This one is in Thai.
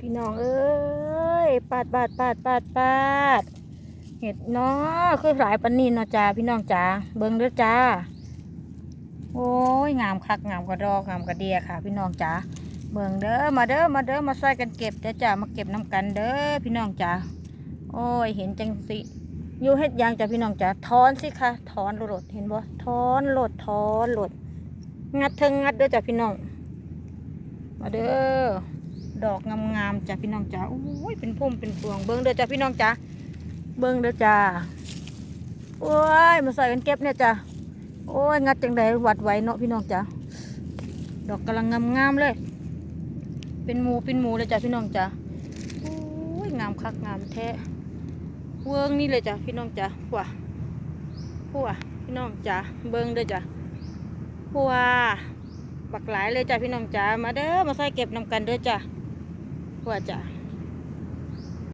พี่น้องเอ้ยปาดเห็ดเนาะคือหลายปันนีเนาะจ้าพี่น้องจ้าเบิ่งเด้อจ้าโอ้ยงามคักงามกระดอกงามกระเดียค่ะพี่น้องจ้าเบิ่งเด้อมามาช่วยกันเก็บเด้อจ้ามาเก็บน้ำกันเด้อพี่น้องจ้าโอ้ยเห็นจังสิอยู่เฮ็ดยางจ้าพี่น้องจ้าถอนสิค่ะถอนโลดเห็นบ่ถอนโลดงัดเทิงงัดเด้อจ้าพี่น้องมาเด้อดอกงามๆจ้าพี่น้องจ้าโอ้ยเป็นพุ่มเป็นพวงเบิ่งเด้อจ้าพี่น้องจ้าเบิ่งเด้อจ้าโอ้ยมาใส่กันเก็บเนี่ยจ้าโอ้ยงัดจังไดหวัดไหวเนาะพี่น้องจ้าดอกกำลังงามเลยเป็นหมูเลยจ้าพี่น้องจ้าโอ้ยงามคักงามแท้เวิ้งนี่เลยจ้าพี่น้องจ้าหัวพี่น้องจ้าเบิ่งเด้อจ้าหัวบักหลายเลยจ้าพี่น้องจ้ามาเด้อมาใส่เก็บนำกันเด้อจ้าหัวจ้า